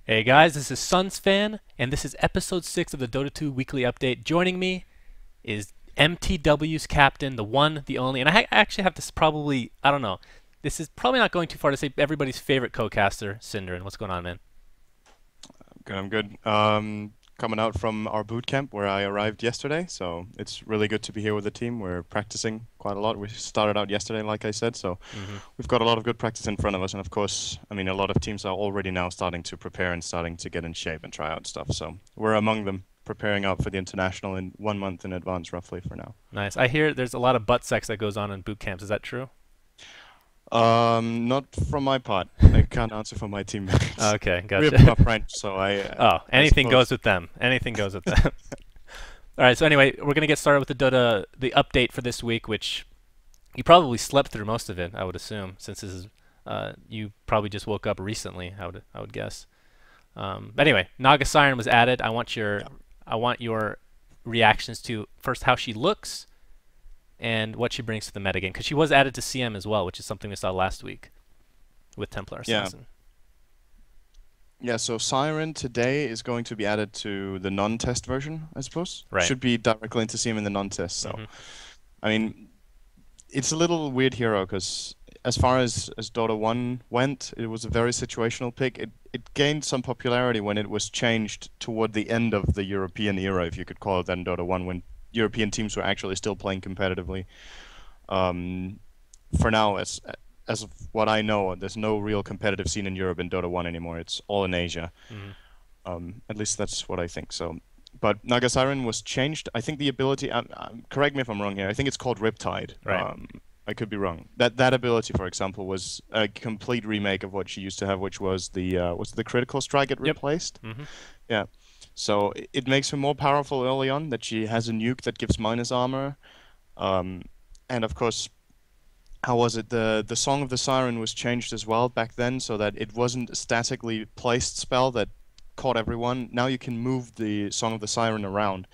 Hey guys, this is SUNSfan, and this is episode 6 of the Dota 2 weekly update. Joining me is MTW's captain, the one, the only, and I actually have to probably, I don't know, this is probably not going too far to say everybody's favorite co-caster, syndereN. What's going on, man? Good, I'm good. Coming out from our boot camp where I arrived yesterday, so it's really good to be here with the team. We're practicing quite a lot. We started out yesterday, like I said, so hmm we've got a lot of good practice in front of us. And of course, I mean, a lot of teams are already now starting to prepare and starting to get in shape and try out stuff. So we're among them, preparing out for the international in 1 month in advance, roughly for now. Nice. I hear there's a lot of butt sex that goes on in boot camps. Is that true? Not from my part. I can't answer for my teammates. Okay, We have gotcha. enough French, so Oh, I anything goes suppose. with them. Anything goes with them. All right, so anyway, we're gonna get started with the Dota, the update for this week, which you probably slept through most of it, I would assume, since this is you probably just woke up recently. I would guess. But anyway, Naga Siren was added. Yeah. I want your reactions to first how she looks and what she brings to the metagame, because she was added to CM as well, which is something we saw last week with Templar Yeah. Assassin. Yeah, so Siren today is going to be added to the non-test version, I suppose. Right. Should be directly into see him in the non-test. So, hmm I mean, it's a little weird hero because as far as Dota 1 went, it was a very situational pick. It gained some popularity when it was changed toward the end of the European era, if you could call it that in Dota 1, when European teams were actually still playing competitively. Um, for now, as of what I know, there's no real competitive scene in Europe in Dota 1 anymore. It's all in Asia. hmm At least that's what I think. So, but Naga Siren was changed. I think the ability. Correct me if I'm wrong here. I think it's called Riptide. Right. I could be wrong. That ability, for example, was a complete remake of what she used to have, which was the critical strike it Yep. replaced. hmm Yeah. So it makes her more powerful early on. That she has a nuke that gives minus armor. Um, and of course, how was it? The Song of the Siren was changed as well back then, so that it wasn't a statically placed spell that caught everyone. Now you can move the Song of the Siren around,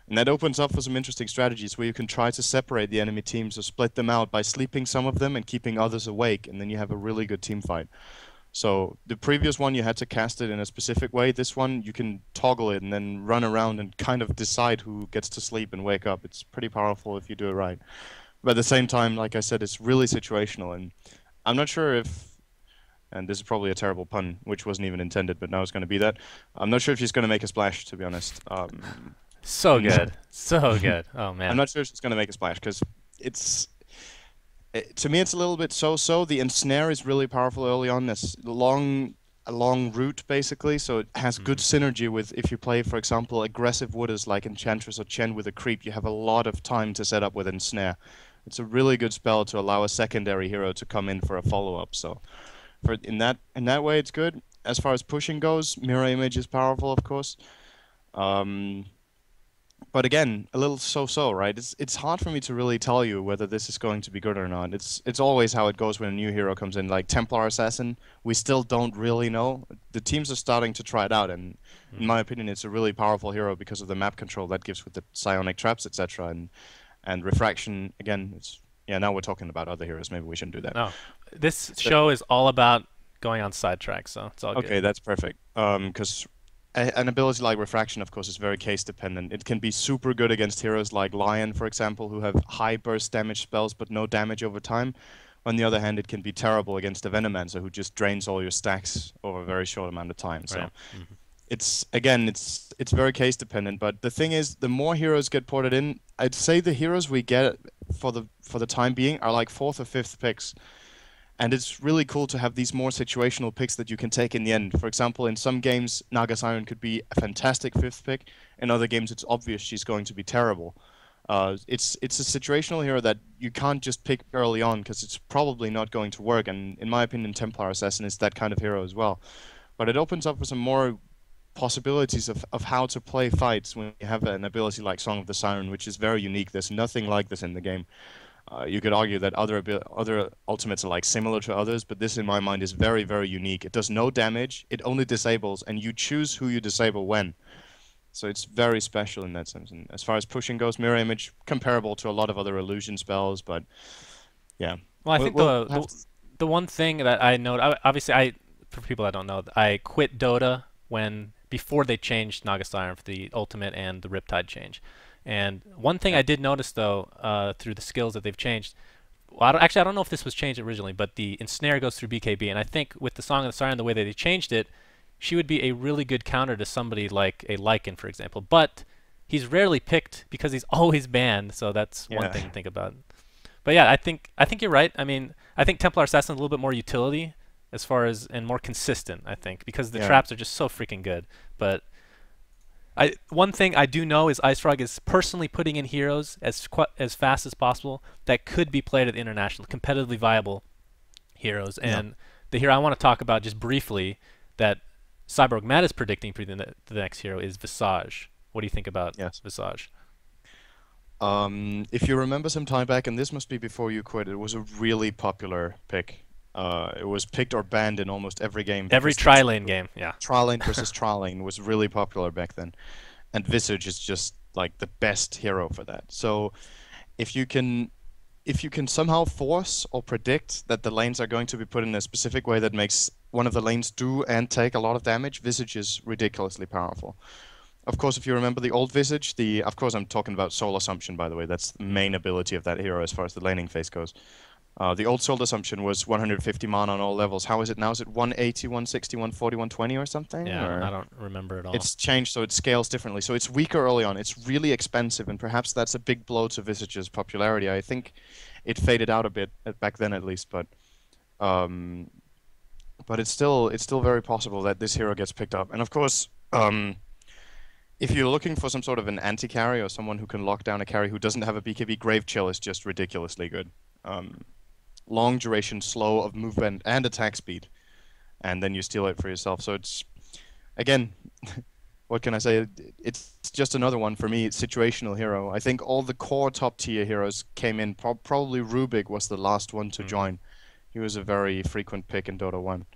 and that opens up for some interesting strategies where you can try to separate the enemy teams or split them out by sleeping some of them and keeping others awake, and then you have a really good team fight. So the previous one you had to cast it in a specific way. This one you can toggle it and then run around and kind of decide who gets to sleep and wake up. It's pretty powerful if you do it right. But at the same time, like I said, it's really situational, and I'm not sure if, and this is probably a terrible pun, which wasn't even intended, but now it's going to be that. I'm not sure if she's going to make a splash, to be honest. So And good. So good. Oh I'm man. not sure if she's going to make a splash because it's to me it's a little bit so-so. The ensnare is really powerful early on. It's a long route basically, so it has good hmm synergy with if you play, for example, aggressive wooders like Enchantress or Chen with a creep. You have a lot of time to set up with ensnare. It's a really good spell to allow a secondary hero to come in for a follow-up. So for in that way, it's good. As far as pushing goes, mirror image is powerful, of course. Um, but again, a little so-so, right? It's hard for me to really tell you whether this is going to be good or not. It's always how it goes when a new hero comes in, like Templar Assassin. We still don't really know. The teams are starting to try it out, and in my opinion, it's a really powerful hero because of the map control that gives with the psionic traps, etc. And refraction. Again, it's yeah. Now we're talking about other heroes. Maybe we shouldn't do that. No, this But, show is all about going on sidetracks, so it's all good. okay, that's perfect. Because an ability like Refraction, of course, is very case dependent. It can be super good against heroes like Lion, for example, who have high burst damage spells but no damage over time. On the other hand, it can be terrible against a Venomancer who just drains all your stacks over a very short amount of time. Right. So it's again, it's very case dependent. But the thing is, the more heroes get ported in, I'd say the heroes we get for the time being are like fourth or fifth picks. And it's really cool to have these more situational picks that you can take in the end. For example, in some games, Naga Siren could be a fantastic fifth pick. In other games, it's obvious she's going to be terrible. It's a situational hero that you can't just pick early on because it's probably not going to work. And in my opinion, Templar Assassin is that kind of hero as well. But it opens up for some more possibilities of how to play fights when you have an ability like Song of the Siren, which is very unique. There's nothing like this in the game. You could argue that other ultimates are like similar to others, but this in my mind is very, very unique. It does no damage, it only disables, and you choose who you disable when. So it's very special in that sense. And as far as pushing goes, mirror image comparable to a lot of other illusion spells, but yeah, Well, I think we'll have to. the one thing that I know, obviously, I for people that don't know, I quit Dota before they changed Naga Siren for the ultimate and the Riptide change. And one thing Yeah. I did notice though, through the skills that they've changed, well, I don't know if this was changed originally, but the ensnare goes through BKB, and I think with the Song of the Siren, the way that they changed it, she would be a really good counter to somebody like a Lycan, for example. But he's rarely picked because he's always banned, so that's one Yeah. thing to think about. But yeah, I think you're right. I mean, I think Templar Assassin is a little bit more utility as far as and more consistent. I think because the Yeah. traps are just so freaking good. But one thing I do know is Ice Frog is personally putting in heroes as fast as possible that could be played at the international, competitively viable heroes. Yeah. And the hero I want to talk about just briefly that Cyborg Matt is predicting for the next hero is Visage. What do you think about Yes. Visage? If you remember some time back, and this must be before you quit, it was a really popular pick. It was picked or banned in almost every game Every because tri-lane game, yeah. Trial Lane versus Trial Lane was really popular back then. And Visage is just like the best hero for that. So if you can somehow force or predict that the lanes are going to be put in a specific way that makes one of the lanes do and take a lot of damage, Visage is ridiculously powerful. Of course, if you remember the old Visage, of course I'm talking about Soul Assumption, by the way. That's the main ability of that hero as far as the laning phase goes. The old Soul Assumption was 150 mana on all levels. How is it now? Is it 180, 160, 140, 120 or something? Yeah, Or I don't remember at all. it's changed, so it scales differently. So it's weaker early on. It's really expensive, and perhaps that's a big blow to Visage's popularity. I think it faded out a bit back then, at least, um, but it's still very possible that this hero gets picked up. And of course, if you're looking for some sort of an anti-carry or someone who can lock down a carry who doesn't have a BKB, Grave Chill is just ridiculously good. Um, Long duration, slow of movement and attack speed, and then you steal it for yourself. So it's again, what can I say? It's just another one for me. It's situational hero. I think all the core top tier heroes came in. Probably Rubik was the last one to Mhm. join. He was a very frequent pick in Dota 1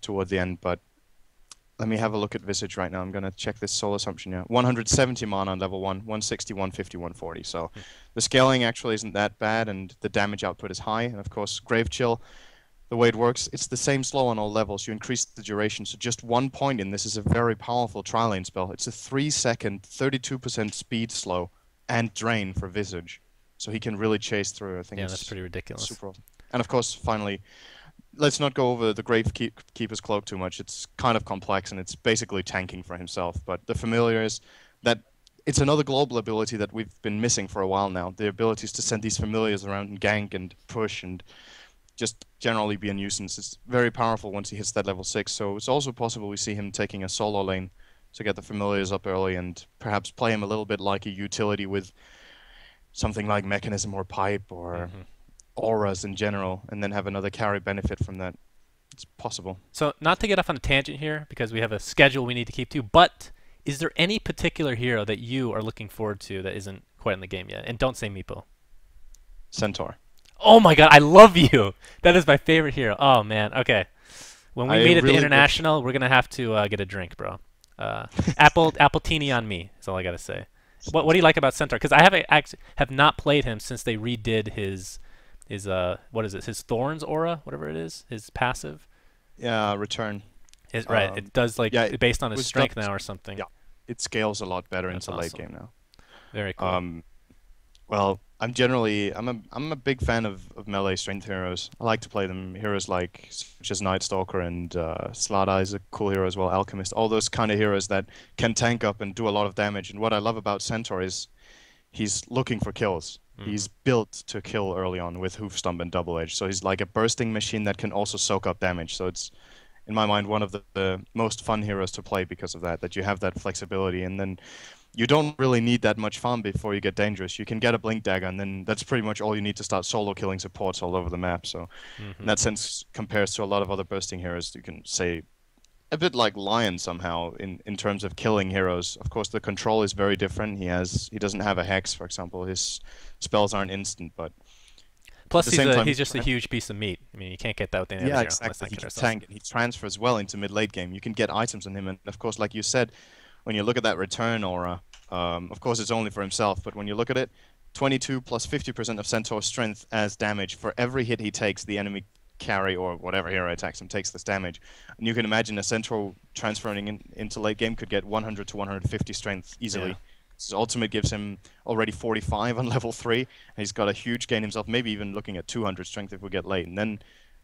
toward the end, but let me have a look at Visage right now. I'm going to check this Soul Assumption here. 170 mana on level 1, 160, 150, 140. So the scaling actually isn't that bad, and the damage output is high. And of course, Grave Chill, the way it works, it's the same slow on all levels. You increase the duration, so just 1 point in this is a very powerful tri lane spell. It's a 3-second, 32% speed slow and drain for Visage. So he can really chase through. I think Yeah, that's it's pretty ridiculous. super awesome. And of course, finally, let's not go over the Keeper's Cloak too much. It's kind of complex and it's basically tanking for himself. But the familiar is that it's another global ability that we've been missing for a while now. The abilities to send these familiars around and gank and push and just generally be a nuisance. It's very powerful once he hits that level 6. So it's also possible we see him taking a solo lane to get the familiars up early and perhaps play him a little bit like a utility with something like Mechanism or Pipe or Hmm. auras in general, and then have another carry benefit from that. It's possible. So not to get off on a tangent here because we have a schedule we need to keep to, but is there any particular hero that you are looking forward to that isn't quite in the game yet? And don't say Meepo. Centaur. Oh my god, I love you! That is my favorite hero. Oh man, okay. When we I meet at the really international, we're gonna have to get a drink, bro. Appletini on me. That's all I gotta say. What do you like about Centaur? Because I have not played him since they redid his what is it? His Thorns aura, whatever it is, his passive. Yeah, return. Right. Um, It does like yeah, it based on his was strength done. now or something. Yeah, it scales a lot better That's into late awesome. game now. Very cool. Um, well, I'm a big fan of melee strength heroes. I like to play them. Heroes like such as Night Stalker and Slardar is a cool hero as well. Alchemist, all those kind of heroes that can tank up and do a lot of damage. And what I love about Centaur is he's looking for kills. Hmm. He's built to kill early on with Hoof Stomp and Double Edge. So he's like a bursting machine that can also soak up damage. So it's, in my mind, one of the most fun heroes to play because of that you have that flexibility. And then you don't really need that much farm before you get dangerous. You can get a Blink Dagger, and then that's pretty much all you need to start solo killing supports all over the map. So in Hmm. that sense, compares to a lot of other bursting heroes, you can say a bit like Lion somehow in terms of killing heroes. Of course, the control is very different. He doesn't have a hex, for example. His spells aren't instant, but at Plus, the same time, he's just a huge piece of meat. I mean, you can't get that with any other yeah, hero. Let's exactly. not He kid can ourselves. tank and he transfers well into mid-late game. You can get items on him, and of course, like you said, when you look at that return aura, of course, it's only for himself, but when you look at it, 22 plus 50% of Centaur's strength as damage for every hit he takes, the enemy carry or whatever hero attacks him takes this damage. And you can imagine a Central transferring into late game could get 100 to 150 strength Yeah. easily. His ultimate gives him already 45 on level 3, and he's got a huge gain himself, maybe even looking at 200 strength if we get late. And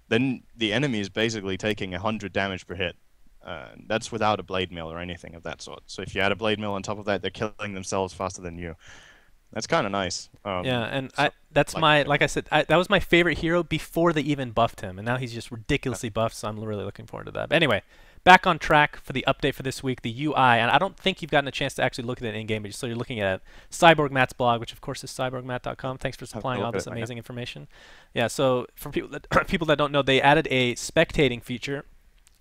then the enemy is basically taking 100 damage per hit. That's without a blade mill or anything of that sort. So if you add a blade mill on top of that, they're killing themselves faster than you. That's kind of nice. Yeah, and So that's like my, hero. like I said, that was my favorite hero before they even buffed him, and now he's just ridiculously buffed, so I'm really looking forward to that. But anyway, back on track for the update for this week, the UI, and I don't think you've gotten a chance to actually look at it in-game, so you're looking at Cyborg Matt's blog, which of course is cyborgmatt.com. Thanks for Have a supplying all look at this it. Okay. amazing information. Yeah, so for people that, people that don't know, they added a spectating feature,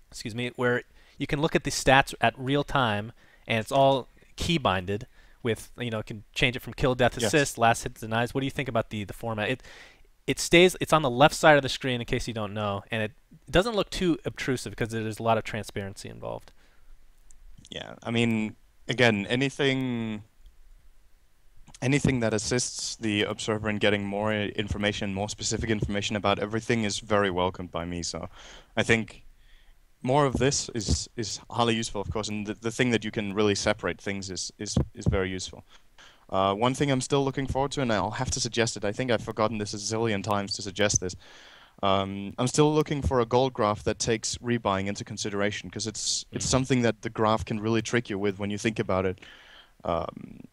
excuse me, where you can look at the stats at real time, and it's all key-binded with, it can change it from kill, death, Yes. assist, last hit, denies. What do you think about the format? It stays, it's on the left side of the screen in case you don't know, and it doesn't look too obtrusive because there's a lot of transparency involved. Yeah. I mean, again, anything that assists the observer in getting more information, more specific information about everything is very welcomed by me. So I think more of this is highly useful, of course, and the thing that you can really separate things is very useful. One thing I'm still looking forward to, and I'll have to suggest it. I think I've forgotten this a zillion times to suggest this. I'm still looking for a gold graph that takes rebuying into consideration because it's something that the graph can really trick you with when you think about it.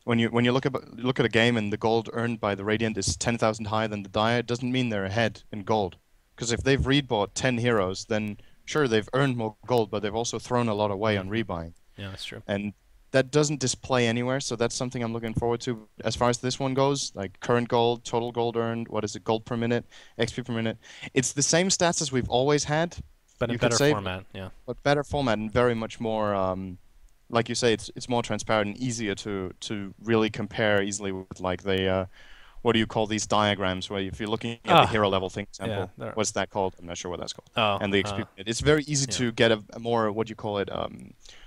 When you look at a game and the gold earned by the Radiant is 10,000 higher than the Dire, it doesn't mean they're ahead in gold. Because if they've rebought 10 heroes, then sure they've earned more gold, but they've also thrown a lot away on Mm-hmm. rebuying. Yeah, that's true. And that doesn't display anywhere, so that's something I'm looking forward to. As far as this one goes, like current gold, total gold earned, what is it, gold per minute, XP per minute. It's the same stats as we've always had, But in you could better say, format, yeah. but better format and very much more, like you say, it's more transparent and easier to really compare easily with like the what do you call these diagrams where if you're looking at the Ah, hero level thing yeah. example, what's that called? I'm not sure what that's called. Oh, And the XP. It's very easy yeah. to get a more what do you call it?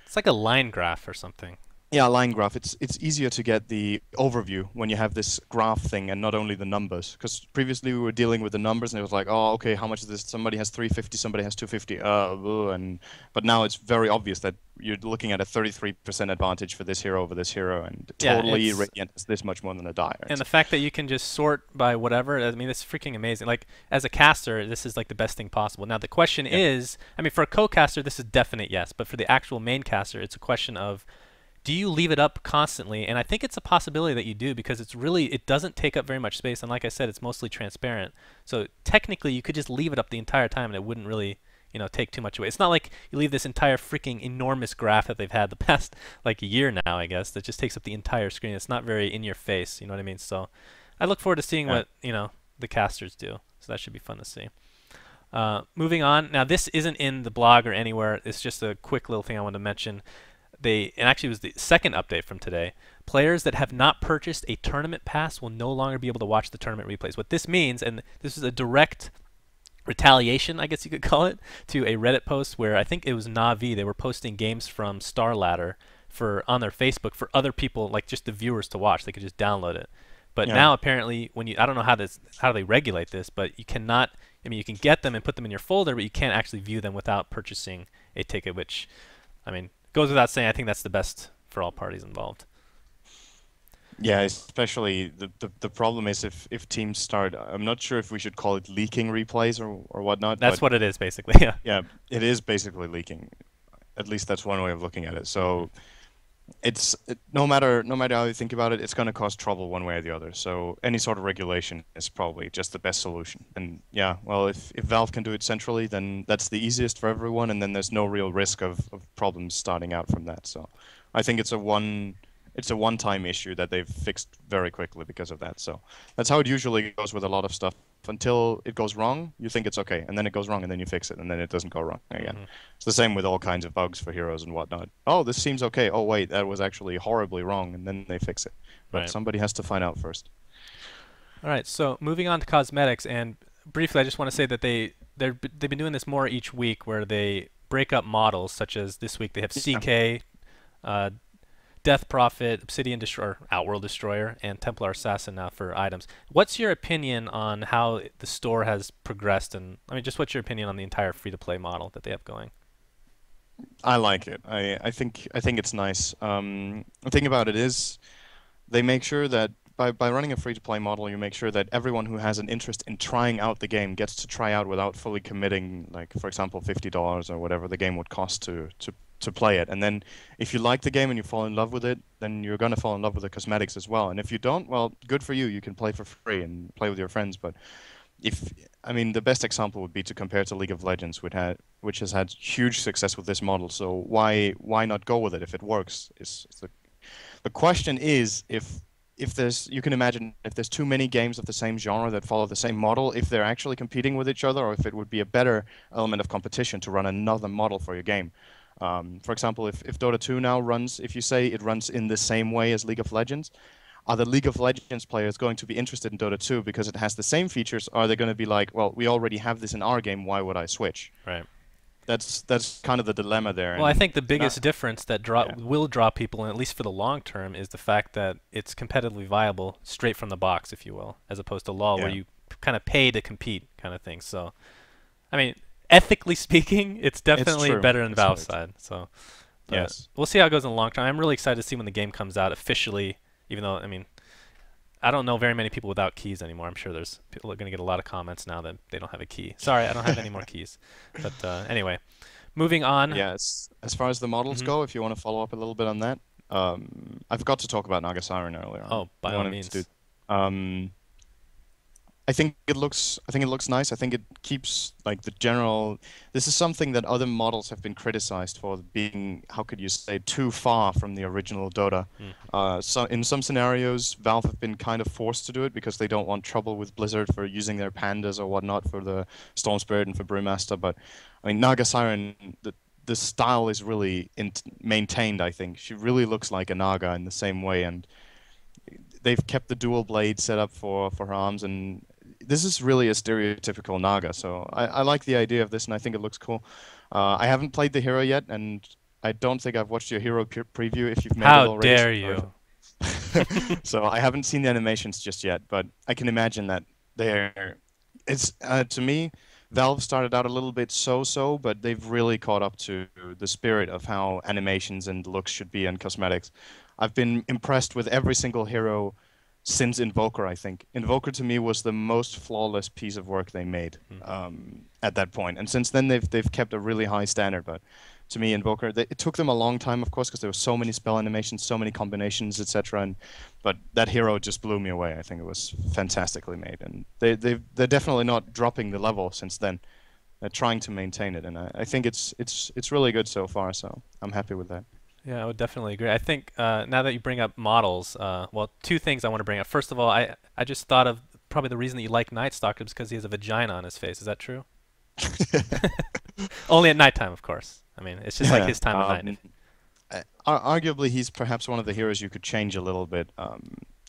It's like a line graph or something. Yeah, line graph. It's easier to get the overview when you have this graph thing and not only the numbers. Because previously we were dealing with the numbers and it was like, oh, okay, how much is this? Somebody has 350, somebody has 250. But now it's very obvious that you're looking at a 33% advantage for this hero over this hero, and Yeah, totally it's Radiant is this much more than a Dire. and the fact that you can just sort by whatever, I mean, it's freaking amazing. Like, as a caster, this is like the best thing possible. Now, the question Yeah, is, I mean, for a co-caster, this is definite yes, but for the actual main caster, it's a question of, do you leave it up constantly? And I think it's a possibility that you do because it doesn't take up very much space. And like I said, it's mostly transparent. So technically, you could just leave it up the entire time and it wouldn't really, take too much away. It's not like you leave this entire freaking enormous graph that they've had the past like a year now, I guess, that just takes up the entire screen. It's not very in your face, you know what I mean? So I look forward to seeing yeah, what, the casters do. So that should be fun to see. Moving on. Now, this isn't in the blog or anywhere. It's just a quick little thing I wanted to mention. And actually it was the second update from today. Players that have not purchased a tournament pass will no longer be able to watch the tournament replays. What this means, and this is a direct retaliation, I guess you could call it, to a Reddit post where I think it was Navi. They were posting games from Star Ladder on their Facebook for other people, like just the viewers to watch. They could just download it. But yeah. now apparently, I don't know how they regulate this, but you cannot. I mean, you can get them and put them in your folder, but you can't actually view them without purchasing a ticket, which, I mean, goes without saying. I think that's the best for all parties involved. Yeah, especially the problem is if teams start, I'm not sure if we should call it leaking replays or whatnot, That's but what it is, basically. Yeah. yeah, it is basically leaking. At least that's one way of looking at it. So no matter how you think about it, it's going to cause trouble one way or the other. So any sort of regulation is probably just the best solution. And yeah, well, if Valve can do it centrally, then that's the easiest for everyone, and then there's no real risk of problems starting out from that. So I think it's a one-time issue that they've fixed very quickly because of that. So that's how it usually goes with a lot of stuff. Until it goes wrong, you think it's okay, and then it goes wrong, and then you fix it, and then it doesn't go wrong again. Mm-hmm. It's the same with all kinds of bugs for heroes and whatnot. Oh, this seems okay. Oh, wait, that was actually horribly wrong, and then they fix it. But Right. somebody has to find out first. All right. So moving on to cosmetics, and briefly, I just want to say that they've been doing this more each week, where they break up models, such as this week they have Yeah. CK, uh, Death Prophet, Obsidian Destroyer, Outworld Destroyer, and Templar Assassin now for items. What's your opinion on how the store has progressed? And I mean, just what's your opinion on the entire free-to-play model that they have going? I like it. I think it's nice. The thing about it is they make sure that by running a free-to-play model, you make sure that everyone who has an interest in trying out the game gets to try out without fully committing, like for example, $50 or whatever the game would cost to play it. And then if you like the game and you fall in love with it, then you're gonna fall in love with the cosmetics as well. And if you don't, well, good for you. You can play for free and play with your friends. But if I mean, the best example would be to compare to League of Legends, which has had huge success with this model. So why not go with it if it works? Is the question is if there's you can imagine if there's too many games of the same genre that follow the same model, if they're actually competing with each other, or if it would be a better element of competition to run another model for your game. For example, if Dota 2 now runs, if you say it runs in the same way as League of Legends, are the League of Legends players going to be interested in Dota 2 because it has the same features? Or are they going to be like, well, we already have this in our game, why would I switch? Right. That's kind of the dilemma there. Well, I And think the biggest difference that yeah, will draw people in, at least for the long term, is the fact that it's competitively viable straight from the box, if you will, as opposed to LoL, where yeah, you kind of pay to compete, kind of thing. So, I mean, ethically speaking, it's it's definitely true. better than It's Valve's right. side. So, but Yes. we'll see how it goes in the long term. I'm really excited to see when the game comes out officially. Even though, I mean, I don't know very many people without keys anymore. I'm sure there's people are going to get a lot of comments now that they don't have a key. Sorry, I don't have any more keys. But anyway, moving on. Yes. As far as the models hmm go, if you want to follow up a little bit on that, I forgot to talk about Naga Siren earlier on. Oh, by I all wanted to do. means. Um, I think it looks nice. I think it keeps like the general. This is something that other models have been criticized for being, how could you say, too far from the original Dota. Mm. So in some scenarios, Valve have been kind of forced to do it because they don't want trouble with Blizzard for using their pandas or whatnot for the Storm Spirit and for Brewmaster. But I mean, Naga Siren, the style is really maintained. I think she really looks like a Naga in the same way, and they've kept the dual blade set up for her arms, and this is really a stereotypical Naga. So I like the idea of this, and I think it looks cool. I haven't played the hero yet, and I don't think I've watched your hero preview if you've made it How already. So dare sorry. you? So I haven't seen the animations just yet, but I can imagine that they're. It's to me, Valve started out a little bit so-so, but they've really caught up to the spirit of how animations and looks should be and cosmetics. I've been impressed with every single hero since Invoker, I think. Invoker to me was the most flawless piece of work they made Mm. at that point. And since then, they've kept a really high standard. But to me, Invoker, it took them a long time, of course, because there were so many spell animations, so many combinations, etc. And but that hero just blew me away. I think it was fantastically made, and they're definitely not dropping the level since then. They're trying to maintain it, and I think it's really good so far. So I'm happy with that. Yeah, I would definitely agree. I think now that you bring up models, well, two things I want to bring up. First of all, I just thought of probably the reason that you like Night Stalker is because he has a vagina on his face. Is that true? Only at nighttime, of course. I mean, it's just like Yeah. his time of night. Arguably, he's perhaps one of the heroes you could change a little bit.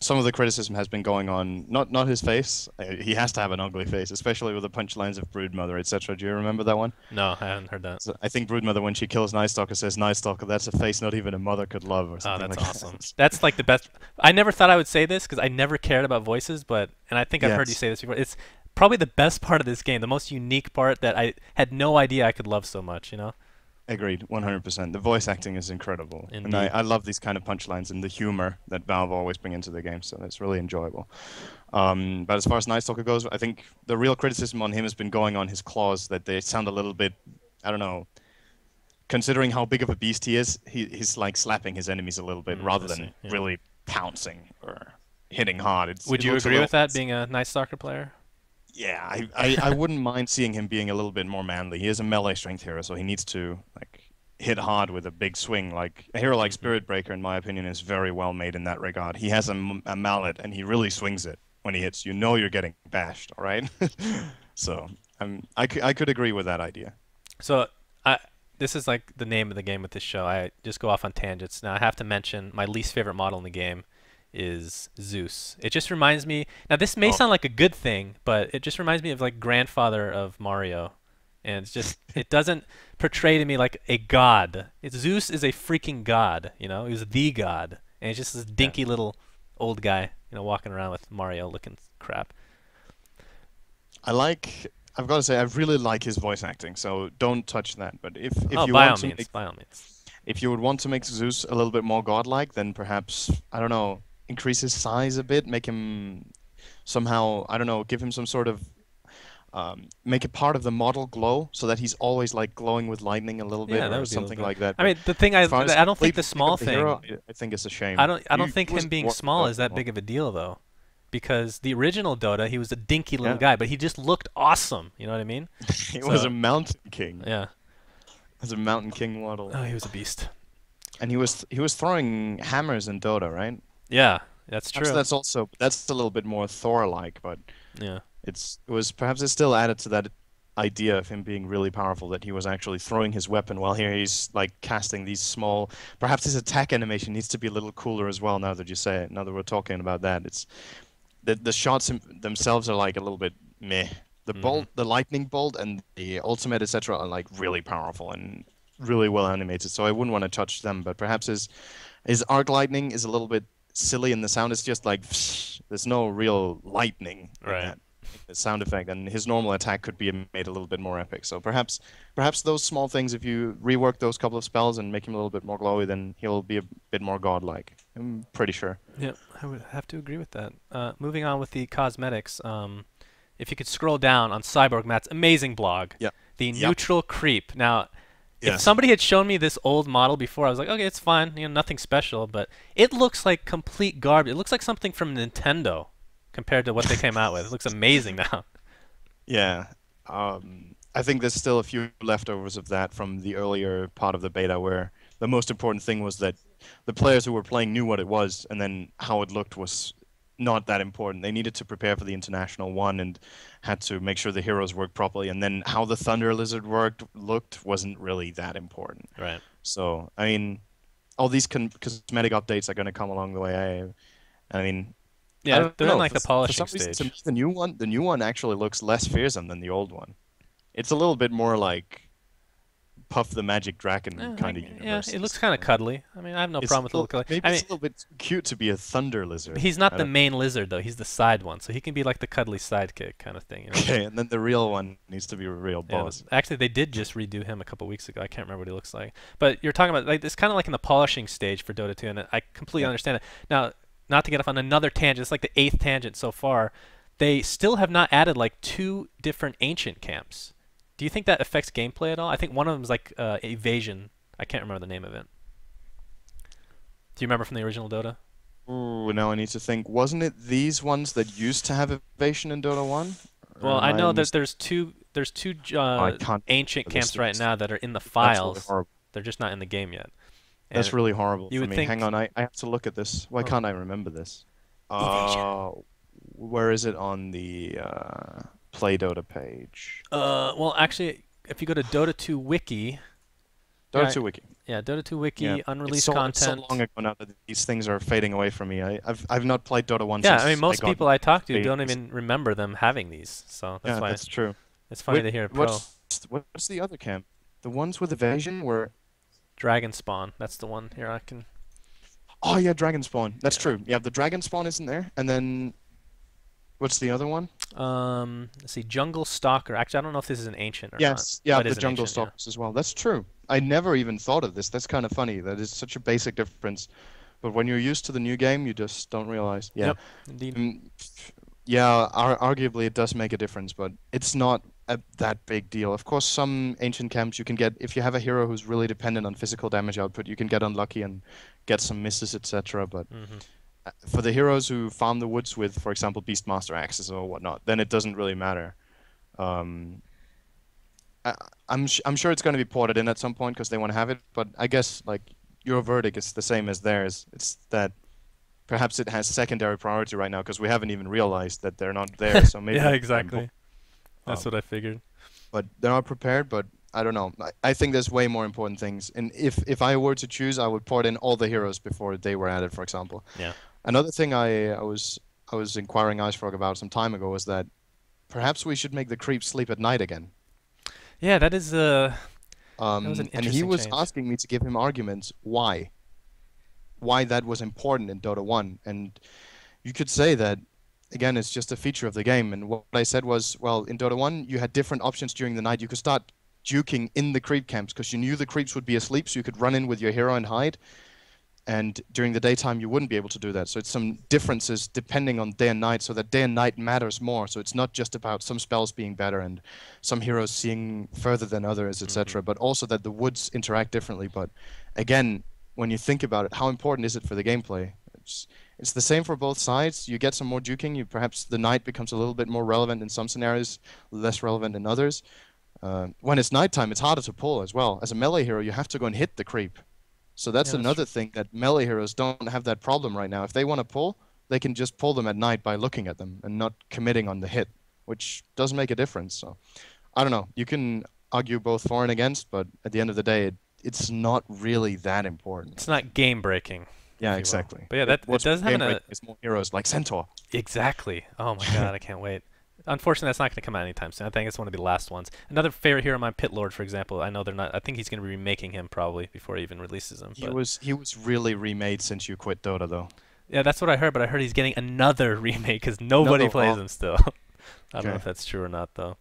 Some of the criticism has been going on, not his face. He has to have an ugly face, especially with the punchlines of Broodmother, etc. Do you remember that one? No, I haven't heard that. So I think Broodmother, when she kills Night Stalker, says, Night Stalker, that's a face not even a mother could love, or Oh, something that's like awesome. that. That's like the best. I never thought I would say this because I never cared about voices, but and I think I've heard you Yes, say this before. It's probably the best part of this game, the most unique part that I had no idea I could love so much. You know? agreed, 100%. The voice acting is incredible. And Indeed. I love these kind of punchlines and the humor that Valve always bring into the game, so that's really enjoyable. But as far as Night Stalker goes, I think the real criticism on him has been going on his claws, that they sound a little bit, I don't know, considering how big of a beast he is, he's like slapping his enemies a little bit I rather see. than Yeah. really pouncing or hitting hard. Would It you looks a agree little. with that, being a Night Stalker player? Yeah, I wouldn't mind seeing him being a little bit more manly. He is a melee strength hero, so he needs to like hit hard with a big swing. Like a hero like hmm Spirit Breaker, in my opinion, is very well made in that regard. He has a mallet, and he really swings it when he hits. You know you're getting bashed, all right? So I could agree with that idea. So, I this is like the name of the game with this show. I just go off on tangents. Now, I have to mention my least favorite model in the game is Zeus. It just reminds me. Now, this may Oh, sound like a good thing, but it just reminds me of like grandfather of Mario. and it's just it doesn't portray to me like a god. Zeus is a freaking god, you know. He's the god, and he's just this Yeah. dinky little old guy, you know, walking around with Mario looking crap. I like. I've got to say, I really like his voice acting. So don't touch that. But if Oh, you by want all to means, make by all means. if you would want to make Zeus a little bit more godlike, then perhaps I don't know, increase his size a bit, make him somehow I don't know, give him some sort of make it part of the model glow so that he's always like glowing with lightning a little bit Yeah, that or would be a little something bit. like that. I But mean, the thing as far as I don't think complete the remake small of the hero, thing. I think it's a shame. I don't think He was him being worth small is the that Dota. big of a deal though, because the original Dota he was a dinky little Yeah, guy, but he just looked awesome. You know what I mean? he was a So mountain king. yeah. As a mountain king model, Oh, he was a beast. and he was throwing hammers in Dota, right? Yeah, that's Perhaps true. that's a little bit more Thor-like, but Yeah. it's still added to that idea of him being really powerful that he was actually throwing his weapon while here he's like casting these small. Perhaps his attack animation needs to be a little cooler as well. Now that you say it, now that we're talking about that, it's the shots themselves are like a little bit meh. Mhm. The lightning bolt, and the ultimate, etc., are like really powerful and really well animated. So I wouldn't want to touch them. But perhaps his arc lightning is a little bit silly, and the sound is just like there's no real lightning in Right. that the sound effect, and his normal attack could be made a little bit more epic. So perhaps those small things, if you rework those couple of spells and make him a little bit more glowy, then he'll be a bit more godlike. I'm pretty sure. Yep, I would have to agree with that. Moving on with the cosmetics, if you could scroll down on Cyborg Matt's amazing blog, Yeah. the Yep. neutral creep. Now, if Yes. somebody had shown me this old model before, I was like, okay, it's fine, you know, nothing special. But it looks like complete garbage. It looks like something from Nintendo compared to what they came out with. It looks amazing now. Yeah. I think there's still a few leftovers of that from the earlier part of the beta where the most important thing was that the players who were playing knew what it was, and then how it looked was not that important. They needed to prepare for the international one and had to make sure the heroes worked properly, and then how the Thunder Lizard looked wasn't really that important. Right. So, I mean, all these cosmetic updates are going to come along the way. I mean, I Yeah, don't they're in know. like the For some polishing reason, to me, stage. the new one actually looks less fearsome than the old one. It's a little bit more like Puff the Magic Dragon kind of Yeah, universe. it looks kind of cuddly. I mean, I have no It's a problem with a little little, cuddly. maybe I it's mean, a little bit too cute to be a thunder lizard. he's not I the don't. main lizard though. He's the side one, so he can be like the cuddly sidekick kind of thing. You know? Okay, and then the real one needs to be a real Yeah, boss. actually, they did just redo him a couple weeks ago. I can't remember what he looks like. But you're talking about like it's kind of like in the polishing stage for Dota 2, and I completely Yeah. understand it. Now, not to get off on another tangent, it's like the eighth tangent so far. They still have not added like two different ancient camps. Do you think that affects gameplay at all? I think one of them is like evasion. I can't remember the name of it. Do you remember from the original Dota? Ooh, now I need to think. Wasn't it these ones that used to have evasion in Dota 1? Or Well, am I I know that mis- there's two I can't ancient remember this. camps right now that are in the That's really files. horrible. They're just not in the game yet. That's And really horrible you for would me. Hang think, on, I have to look at this. Why oh, can't I remember this? evasion. Uh, where is it on the Play Dota page? Well, actually, if you go to Dota 2 Wiki, Dota yeah, 2 Wiki. yeah, Dota 2 Wiki, Yeah, unreleased it's so long content. ago now that these things are fading away from me. I've not played Dota 1 Yeah, I mean, since I most got people I talk to beta. don't even remember them having these, so that's Yeah, why that's true. it's funny to hear a pro. What's the other camp? The ones with evasion were. Dragon Spawn, that's the one here. I can, Oh yeah, Dragon Spawn. That's yeah. true. Yeah, the Dragon Spawn isn't there. And then what's the other one? Let's see, Jungle Stalker. Actually, I don't know if this is an ancient or not. Yes, yeah, Oh, it the is an Jungle ancient, yeah. Stalkers as well. That's true. I never even thought of this. That's kind of funny. That is such a basic difference. But when you're used to the new game, you just don't realize. Yeah. Yep, indeed. Mm, yeah, arguably it does make a difference, but it's not that big deal. Of course, some ancient camps you can get, if you have a hero who's really dependent on physical damage output, you can get unlucky and get some misses, etc. But Hmm. for the heroes who farm the woods with, for example, Beastmaster axes or whatnot, then it doesn't really matter. Um, I, I'm sure it's going to be ported in at some point because they want to have it, but I guess like your verdict is the same as theirs. It's that perhaps it has secondary priority right now because we haven't even realized that they're not there. So maybe Yeah, next time, exactly. That's um, what I figured. but they're not prepared. But I don't know. I think there's way more important things. And if I were to choose, I would port in all the heroes before they were added. For example, Yeah. another thing I was inquiring Icefrog about some time ago was that perhaps we should make the creeps sleep at night again. Yeah, that was an And he interesting was change. asking me to give him arguments why that was important in Dota 1. And you could say that, again, it's just a feature of the game. And what I said was, well, in Dota 1, you had different options during the night. You could start juking in the creep camps because you knew the creeps would be asleep, so you could run in with your hero and hide. And during the daytime, you wouldn't be able to do that. So it's some differences depending on day and night, so that day and night matters more. So it's not just about some spells being better and some heroes seeing further than others, Hmm. etc., but also that the woods interact differently. But again, when you think about it, how important is it for the gameplay? It's the same for both sides. You get some more juking. You perhaps the night becomes a little bit more relevant in some scenarios, less relevant in others. When it's nighttime, it's harder to pull as well. As a melee hero, you have to go and hit the creep. So Yeah, that's that's another true. thing that melee heroes don't have that problem right now. If they want to pull, they can just pull them at night by looking at them and not committing on the hit, which does make a difference. So I don't know. You can argue both for and against, but at the end of the day, it's not really that important, It's I not think. game breaking, Yeah, if you will. exactly. But yeah, that it What's does have game an breaking is more heroes like Centaur. exactly. Oh my god, I can't wait. Unfortunately, that's not going to come out anytime soon. I think it's one of the last ones. Another favorite hero of mine, Pit Lord, for example. I know they're not. I think he's going to be remaking him probably before he even releases him. But He was really remade since you quit Dota though. yeah, that's what I heard. But I heard he's getting another remake because nobody Another plays one. him still. I don't know Okay. if that's true or not though.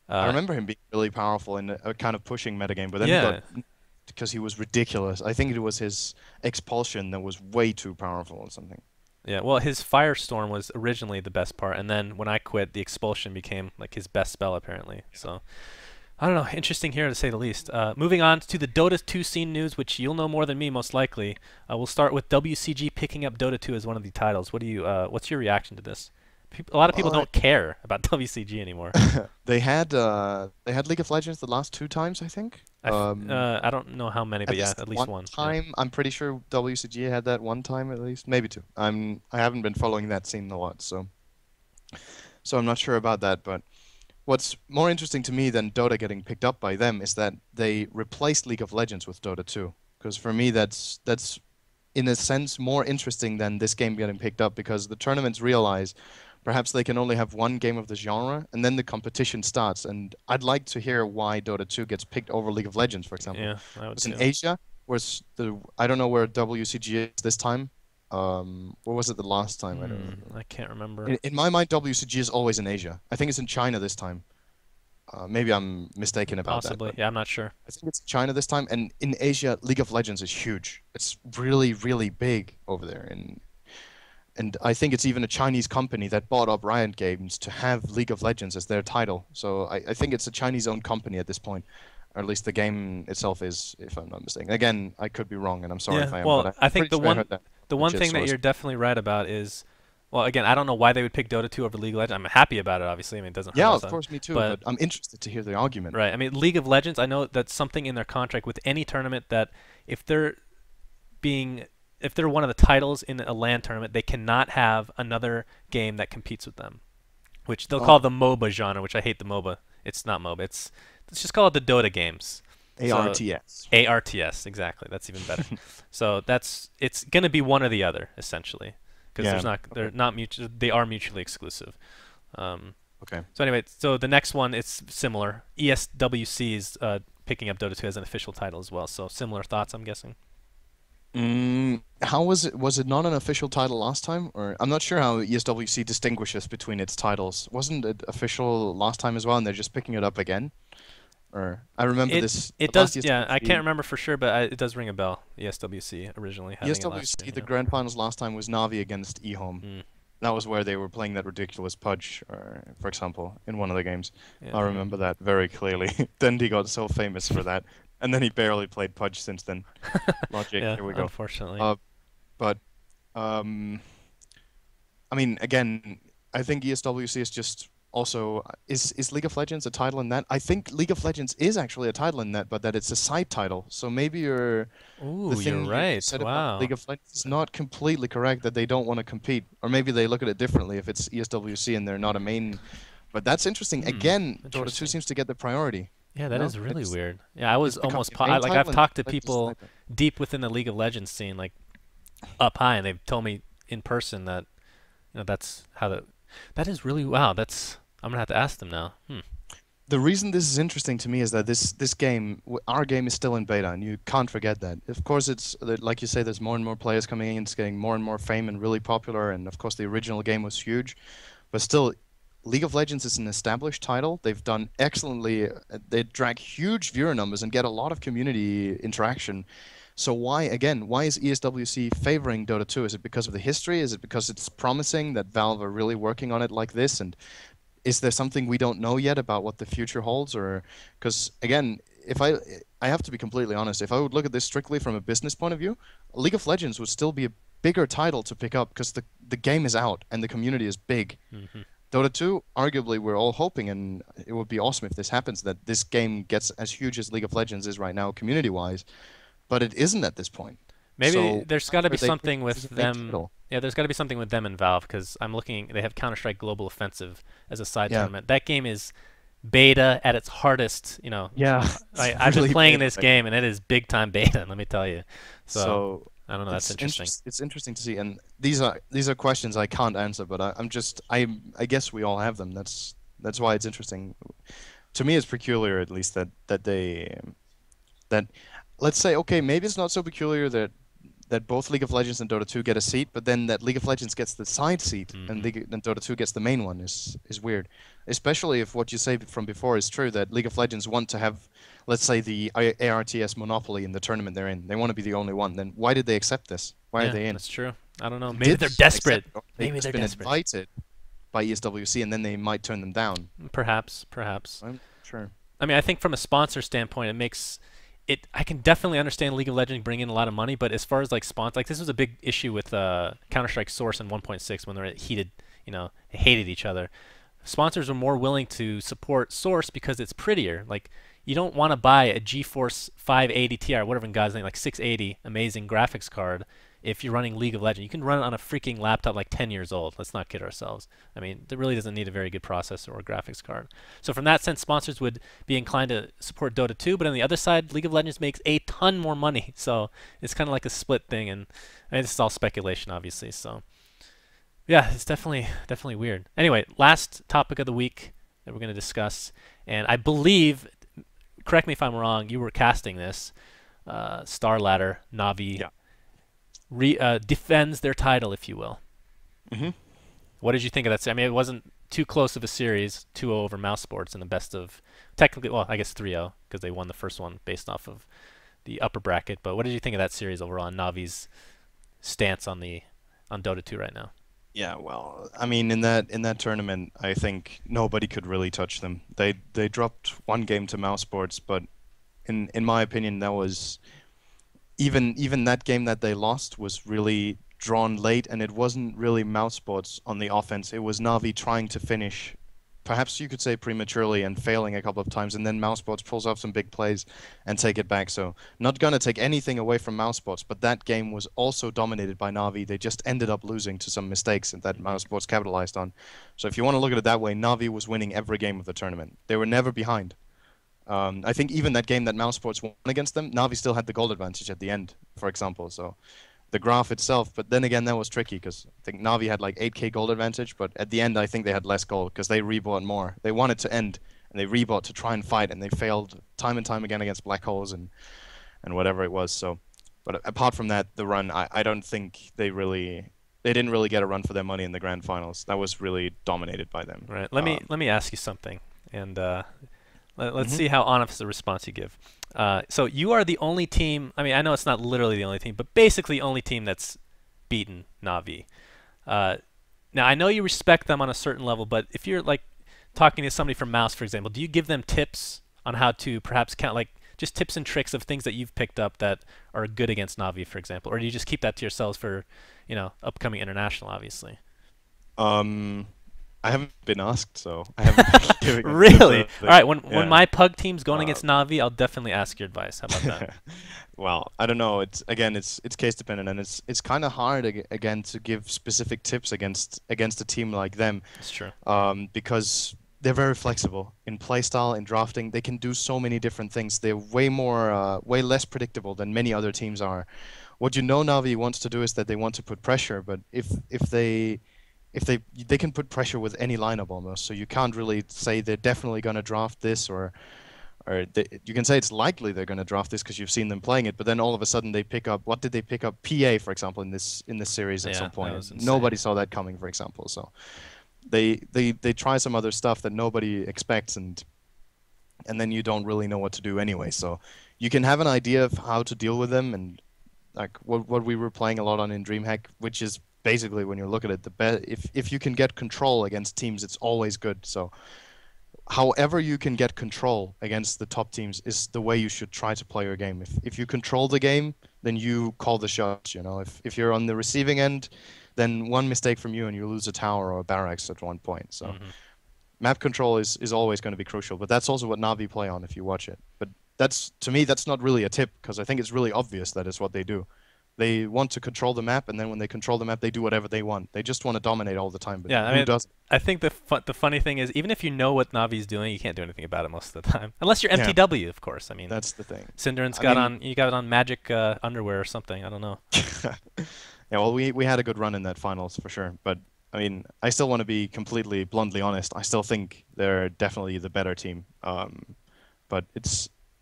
I Uh, remember him being really powerful in a kind of pushing metagame, but then he got yeah, because he was ridiculous. I think it was his expulsion that was way too powerful or something. yeah. Well, his Firestorm was originally the best part, and then when I quit, the Expulsion became like his best spell apparently. So I don't know. Interesting here to say the least. Moving on to the Dota 2 scene news, which you'll know more than me most likely. We'll start with WCG picking up Dota 2 as one of the titles. What's your reaction to this? A lot of people Well, don't care about WCG anymore. they had League of Legends the last two times, I think. I don't know how many, but At yeah, least at least one one. Yeah. time, I'm pretty sure WCG had that one time at least, maybe two. I haven't been following that scene a lot, so I'm not sure about that. But what's more interesting to me than Dota getting picked up by them is that they replaced League of Legends with Dota 2. Because for me, that's in a sense more interesting than this game getting picked up because the tournaments realize perhaps they can only have one game of the genre and then the competition starts. And I'd like to hear why Dota 2 gets picked over League of Legends, for example. Yeah, I would Because in too. Asia, was the I don't know where WCG is this time. What was it the last time? I don't remember. I can't remember. In my mind, WCG is always in Asia. I think it's in China this time. Maybe I'm mistaken about that, Possibly. but Yeah, I'm not sure. I think it's China this time. And in Asia, League of Legends is huge. It's really, really big over there. And I think it's even a Chinese company that bought up Riot Games to have League of Legends as their title. So I think it's a Chinese-owned company at this point, or at least the game itself is, if I'm not mistaken. Again, I could be wrong, and I'm sorry if Yeah. I am, but Well, I'm I think pretty the sure I one heard that the one legit thing that source. you're definitely right about is, well, again, I don't know why they would pick Dota 2 over League of Legends. I'm happy about it, obviously. I mean, it doesn't hurt Yeah, us, of course, me too, but but I'm interested to hear the argument. right. I mean, League of Legends. I know that's something in their contract with any tournament that if they're being if they're one of the titles in a LAN tournament, they cannot have another game that competes with them, which they'll Oh, call the MOBA genre, which I hate the MOBA. It's not MOBA. Let's just call it the Dota games. So ARTS. ARTS, exactly. That's even better. So it's going to be one or the other essentially, because Yeah. Okay. they're not mutual. They are mutually exclusive. Um, Okay. so anyway, so the next one it's similar. ESWC is picking up Dota 2 as an official title as well. So similar thoughts, I'm guessing. How was it? Was it not an official title last time? Or I'm not sure how ESWC distinguishes between its titles. Wasn't it official last time as well, and they're just picking it up again? Or I remember this It the last does. Yeah, I can't ESWC. remember for sure, but it does ring a bell. ESWC originally having it last ESWC, the year. grand finals last time was Navi against eHome. Yeah. That was where they were playing that ridiculous Pudge, or, for example, in one of the games. Yeah. I remember that very clearly. Then he got so famous for that, and then he barely played Pudge since then. Logic, Yeah. here we go. Unfortunately. Uh, but um, I mean, again, I think ESWC is just also is League of Legends a title in that? I think League of Legends is actually a title in that, but that it's a side title. So maybe the Ooh, you're thing you right. said about Wow. League of Legends is not completely correct that they don't want to compete, or maybe they look at it differently if it's ESWC and they're not a main. But that's interesting. Again, Dota 2 Interesting. seems to get the priority. Yeah, You that know, is really weird. Yeah, I was it's becoming almost a main like title I've and talked to Legends is a people side title. deep within the League of Legends scene, like up high, and they've told me in person that that's how that is really wow. That's I'm gonna have to ask them now. Hmm. the reason this is interesting to me is that this game, our game is still in beta, and you can't forget that. Of course, it's like you say, there's more and more players coming in, it's getting more and more fame and really popular, and of course the original game was huge, but still, League of Legends is an established title. They've done excellently. They drag huge viewer numbers and get a lot of community interaction. So why, again, why is ESWC favoring Dota 2? Is it because of the history? Is it because it's promising that Valve are really working on it like this? And is there something we don't know yet about what the future holds? Or because again, if I have to be completely honest, if I would look at this strictly from a business point of view, League of Legends would still be a bigger title to pick up because the game is out and the community is big. Hmm. Dota 2, arguably, we're all hoping, and it would be awesome if this happens, that this game gets as huge as League of Legends is right now, community-wise, but it isn't at this point. Maybe So there's got to be are they something this is with a big them. title. Yeah, there's got to be something with them and Valve because I'm looking. They have Counter-Strike Global Offensive as a side Yeah. tournament. That game is beta at its hardest. You know, Yeah, it's I've been really playing big this right now. game and it is big time beta. Let me tell you. So So I don't know. That's interesting. it's interesting to see, and these are questions I can't answer, but I guess we all have them. That's why it's interesting. To me, it's peculiar, at least, that let's say, okay, maybe it's not so peculiar that both League of Legends and Dota 2 get a seat, but then that League of Legends gets the side seat and Hmm. Dota 2 gets the main one is weird. Especially if what you say from before is true, that League of Legends want to have, let's say, the ARTS monopoly in the tournament they're in. They want to be the only one. Then why did they accept this? Why are Yeah, they in? that's true. I don't know. They Maybe did they're accept desperate. it, or they've Maybe just they're been desperate. invited by ESWC, and then they might turn them down. Perhaps, perhaps. I'm sure. I mean, I think from a sponsor standpoint, it makes it. I can definitely understand League of Legends bringing in a lot of money, but as far as like sponsor, like this was a big issue with Counter Strike Source and 1.6 when they were heated. They hated each other. Sponsors are more willing to support Source because it's prettier. Like you don't want to buy a GeForce 580 Ti or whatever in God's name, like 680, amazing graphics card. If you're running League of Legends, you can run it on a freaking laptop like 10 years old. Let's not kid ourselves. I mean, it really doesn't need a very good processor or graphics card. So from that sense, sponsors would be inclined to support Dota 2, but on the other side, League of Legends makes a ton more money. So it's kind of like a split thing, and I mean, this is all speculation, obviously. So yeah, it's definitely weird. Anyway, last topic of the week that we're going to discuss, and I believe, correct me if I'm wrong, you were casting this. Star Ladder Navi Yeah. defends their title, if you will. Hmm. What did you think of that? I mean, it wasn't too close of a series, 2-0 over Mouse Sports in the best of, technically, well, I guess 3-0 because they won the first one based off of the upper bracket. But what did you think of that series overall and Navi's stance on Dota 2 right now? Yeah, well, I mean, in that tournament, I think nobody could really touch them. They dropped one game to Mouse Sports, but in my opinion, that was even that game that they lost was really drawn late, and it wasn't really Mouse Sports on the offense. It was Navi trying to finish, perhaps you could say prematurely and failing a couple of times, and then Mouse Sports pulls off some big plays and take it back. So not gonna take anything away from Mouse Sports, but that game was also dominated by Navi. They just ended up losing to some mistakes that Mouse Sports capitalized on. So if you want to look at it that way, Navi was winning every game of the tournament. They were never behind. I think even that game that Mouse Sports won against them, Navi still had the goal advantage at the end, for example. So the graph itself, but then again, that was tricky because I think Navi had like 8k gold advantage, but at the end, I think they had less gold because they rebought more. They wanted to end, and they rebought to try and fight, and they failed time and time again against black holes and whatever it was. So, but apart from that, the run, I don't think they didn't really get a run for their money in the grand finals. That was really dominated by them. Right. Let me ask you something, and let's Hmm. see how honest a response you give. So you are the only team. I mean, I know it's not literally the only team, but basically the only team that's beaten Navi. Uh, Now I know you respect them on a certain level, but if you're like talking to somebody from Mouse, for example, do you give them tips on how to perhaps count, like just tips and tricks of things that you've picked up that are good against Navi, for example, or do you just keep that to yourselves for, upcoming international, obviously? Um, I haven't been asked, so I haven't been giving them Really? All right. When yeah. my pug team's going Uh, against Navi, I'll definitely ask your advice. How about that? Well, I don't know. It's case dependent, and it's kind of hard again to give specific tips against a team like them, It's true. because they're very flexible in playstyle, in drafting. They can do so many different things. They're way less predictable than many other teams are. What Navi wants to do is that they want to put pressure, but if they if they can put pressure with any lineup almost. So you can't really say they're definitely going to draft this you can say it's likely they're going to draft this because you've seen them playing it, but then all of a sudden they pick up, what did they pick up? PA, for example, in this series at Yeah, some that point. was insane. Nobody saw that coming, for example. So they try some other stuff that nobody expects, and then you don't really know what to do anyway. So you can have an idea of how to deal with them, and like what we were playing a lot on in DreamHack, which is basically when you look at it, if you can get control against teams, it's always good. So however you can get control against the top teams is the way you should try to play your game. If you control the game, then you call the shots. You know, if you're on the receiving end, then one mistake from you and you lose a tower or a barracks at one point. So Hmm. map control is always going to be crucial, but that's also what Navi play on if you watch it. But that's to me that's not really a tip because I think it's really obvious that is what they do. They want to control the map, and then when they control the map, they do whatever they want. They just want to dominate all the time, but Yeah, I who mean, doesn't? I think the funny thing is, even if you know what Navi's doing, you can't do anything about it most of the time, unless you're Yeah, MTW, of course. I mean, that's the thing. syndereN's I got mean, on you got it on magic underwear or something. I don't know. yeah, well, we had a good run in that finals for sure, but I mean, I still want to be completely bluntly honest. I still think they're definitely the better team. But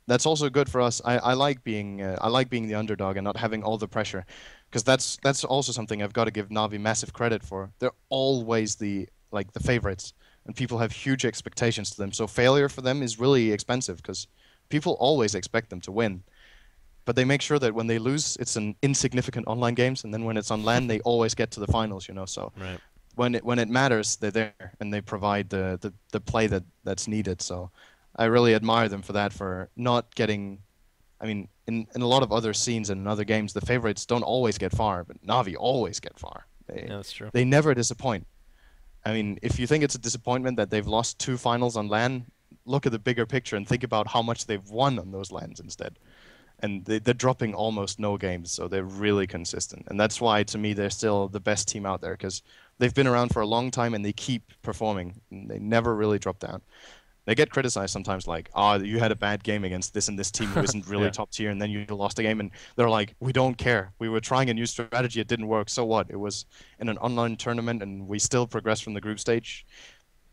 that's also good for us. I like being the underdog and not having all the pressure, because that's also something I've got to give Navi massive credit for. They're always the favorites, and people have huge expectations to them. So failure for them is really expensive because people always expect them to win. But they make sure that when they lose, it's an insignificant online games, and then when it's on LAN, they always get to the finals. You know, so Right. when it matters, they're there and they provide the play that's needed. So I really admire them for that, for not getting. I mean, in a lot of other scenes and in other games, the favorites don't always get far, but Navi always get far. Yeah, that's true. They never disappoint. I mean, if you think it's a disappointment that they've lost two finals on LAN, look at the bigger picture and think about how much they've won on those LANs instead. And they're dropping almost no games, so they're really consistent. And that's why, to me, they're still the best team out there because they've been around for a long time and they keep performing. And they never really drop down. They get criticized sometimes, like, "Oh, you had a bad game against this and this team who isn't really Yeah. top tier, and then you lost a game." And they're like, "We don't care. We were trying a new strategy. It didn't work. So what? It was in an online tournament, and we still progressed from the group stage."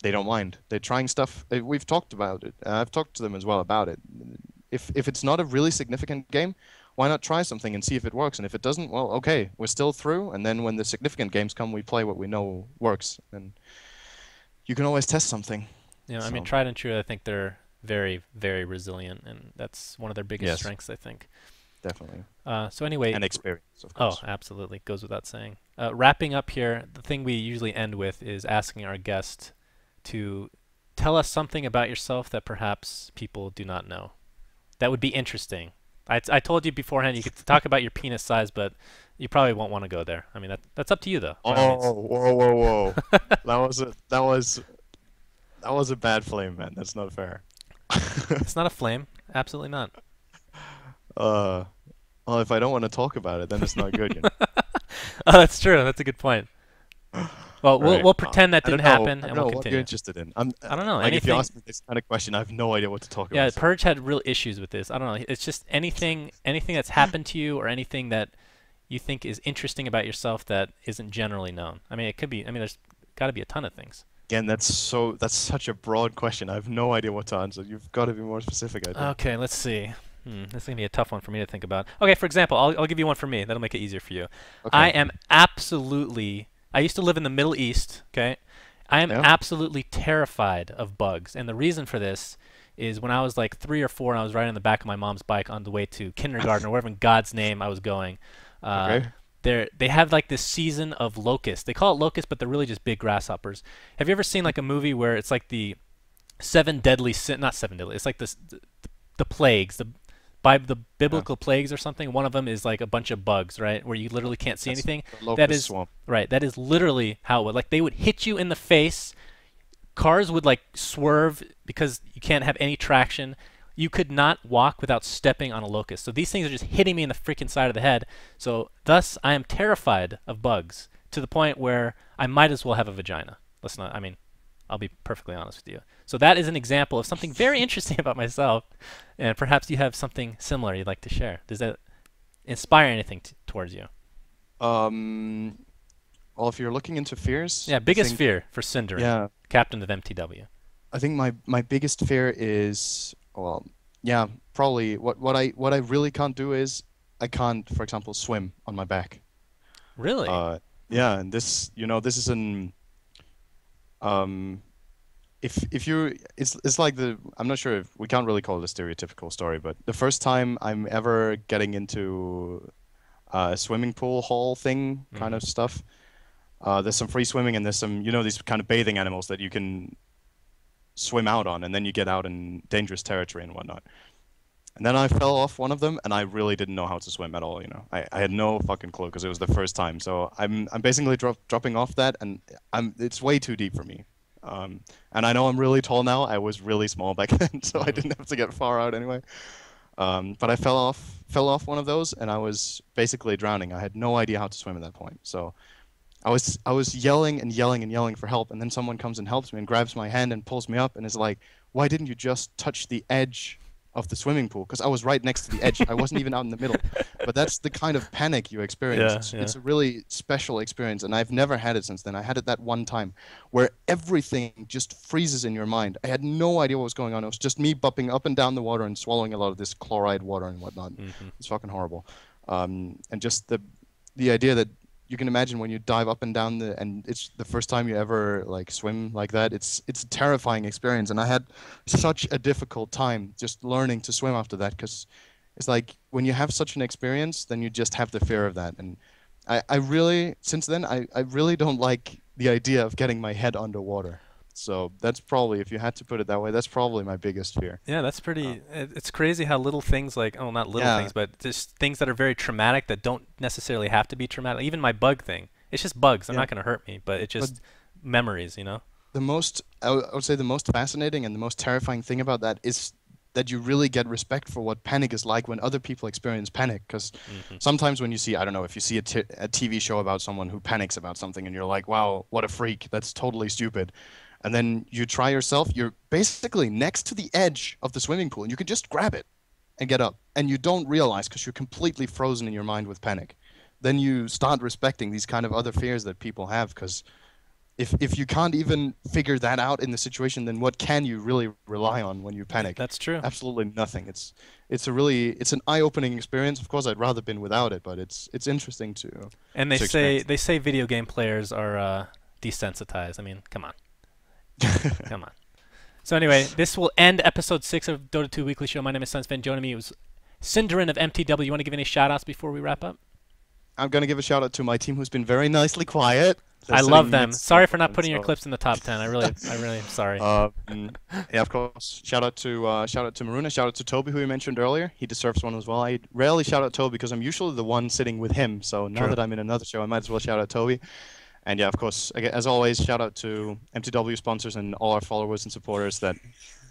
They don't mind. They're trying stuff. We've talked about it. I've talked to them as well about it. If it's not a really significant game, why not try something and see if it works? And if it doesn't, well, okay, we're still through. And then when the significant games come, we play what we know works. And you can always test something. Yeah, I mean, So tried and true. I think they're very, very resilient, and that's one of their biggest yes, strengths, I think. definitely. So anyway, And experience, of oh, course. absolutely, goes without saying. Wrapping up here, the thing we usually end with is asking our guest to tell us something about yourself that perhaps people do not know. That would be interesting. I told you beforehand you could talk about your penis size, but you probably won't want to go there. I mean, that's up to you, though, by all means. Oh, whoa, whoa, whoa. That was a bad flame, man. That's not fair. It's not a flame. Absolutely not. uh, well, if I don't want to talk about it, then it's not good, Oh, that's true. That's a good point. Well, we'll Right. we'll pretend that I don't didn't know. happen, I and don't we'll know what you're continue. interested in. I don't know. Like, if you Anything. ask me this kind of question, I have no idea what to talk Yeah, about. Purge had real issues with this. I don't know. It's just anything that's happened to you or anything that you think is interesting about yourself that isn't generally known. I mean, it could be. I mean, there's got to be a ton of things. Again, that's such a broad question. I have no idea what to answer. You've got to be more specific, I think. Okay, let's see. This is gonna be a tough one for me to think about. Okay, for example, I'll give you one for me. That'll make it easier for you. I Okay. am absolutely. I used to live in the Middle East. Okay, I am Yeah. absolutely terrified of bugs, and the reason for this is when I was like 3 or 4, and I was riding on the back of my mom's bike on the way to kindergarten or wherever in God's name I was going. Uh, Okay. they have like this season of locusts. They call it locusts, but they're really just big grasshoppers. Have you ever seen like a movie where it's like the seven deadly sin? Not seven deadly. It's like the plagues, the Yeah. biblical plagues or something. One of them is like a bunch of bugs, right, where you literally can't see That's anything. the That locust is swamp. right. That is literally how it would. Like they would hit you in the face. Cars would like swerve because you can't have any traction. You could not walk without stepping on a locust. So these things are just hitting me in the freaking side of the head. So thus, I am terrified of bugs to the point where I might as well have a vagina. Let's not. I mean, I'll be perfectly honest with you. So that is an example of something very interesting about myself, and perhaps you have something similar you'd like to share. Does that inspire anything towards you? Um, Well, if you're looking into fears, Yeah, I biggest think fear for syndereN, yeah, captain of MTW. I think my biggest fear is well, yeah, probably what I really can't do is I can't, for example, swim on my back. Really? Uh, Hmm. yeah, and this is an um if you it's like the I'm not sure if we can't really call it a stereotypical story, but the first time I'm ever getting into a swimming pool hall thing kind Hmm. of stuff. There's some free swimming and there's some these kind of bathing animals that you can swim out on, and then you get out in dangerous territory and whatnot. And then I fell off one of them, and I really didn't know how to swim at all. I had no fucking clue because it was the first time. So I'm basically dropping off that, and it's way too deep for me. And I know I'm really tall now. I was really small back then, so I Hmm. didn't have to get far out anyway. But I fell off one of those, and I was basically drowning. I had no idea how to swim at that point. So I was yelling and yelling and yelling for help, and then someone comes and helps me and grabs my hand and pulls me up and is like, "Why didn't you just touch the edge of the swimming pool?" Because I was right next to the edge. I wasn't even out in the middle. But that's the kind of panic you experience. Yeah, It's yeah. a really special experience, and I've never had it since then. I had it that one time where everything just freezes in your mind. I had no idea what was going on. It was just me bumping up and down the water and swallowing a lot of this chloride water and whatnot. Hmm. It's fucking horrible. And just the idea that you can imagine when you dive up and down and it's the first time you ever like swim like that. It's a terrifying experience, and I had such a difficult time just learning to swim after that because it's like when you have such an experience, then you just have the fear of that. And I really since then I really don't like the idea of getting my head underwater. So that's probably, if you had to put it that way, that's probably my biggest fear. Yeah, that's Uh, pretty. It's crazy how little things like, oh, not little yeah, things, but just things that are very traumatic that don't necessarily have to be traumatic. Even my bug thing, it's just bugs. They're yeah. not going to hurt me, but it's But just memories, you know? I would say the most fascinating and the most terrifying thing about that is that you really get respect for what panic is like when other people experience panic. Because Hmm. sometimes when you see, I don't know, if you see a TV show about someone who panics about something and you're like, wow, what a freak, that's totally stupid. And then you try yourself, you're basically next to the edge of the swimming pool and you can just grab it and get up. And you don't realize because you're completely frozen in your mind with panic. Then you start respecting these kind of other fears that people have because if you can't even figure that out in the situation, then what can you really rely on when you panic? That's true. Absolutely nothing. It's an eye-opening experience. Of course, I'd rather been without it, but it's interesting And they to say experience they say video game players are desensitized. I mean, come on, that. come on. So anyway, this will end episode 6 of Dota 2 Weekly Show. My name is SUNSfan. Joining me was syndereN of MTW. You want to give any shout-outs before we wrap up? I'm gonna give a shout out to my team who's been very nicely quiet. They're I love sitting them. next to Sorry for not everyone, putting your so clips in the top 10. I really am sorry. yeah, of course. Shout out to Maruna. Shout out to Toby, who you mentioned earlier. He deserves one as well. I rarely shout out Toby because I'm usually the one sitting with him. So now True. that I'm in another show, I might as well shout out Toby. And yeah, of course, as always, shout out to MTW sponsors and all our followers and supporters that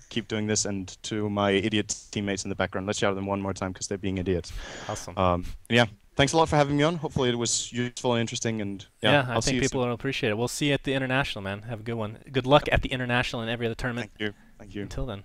keep doing this, and to my idiot teammates in the background. Let's shout at them one more time because they're being idiots. Awesome. Yeah, thanks a lot for having me on. Hopefully it was useful and interesting. And yeah, Yeah, I I'll see think you people soon. will appreciate it. We'll see you at the International, man. Have a good one. Good luck at the International and every other tournament. Thank you. Thank you. Until then.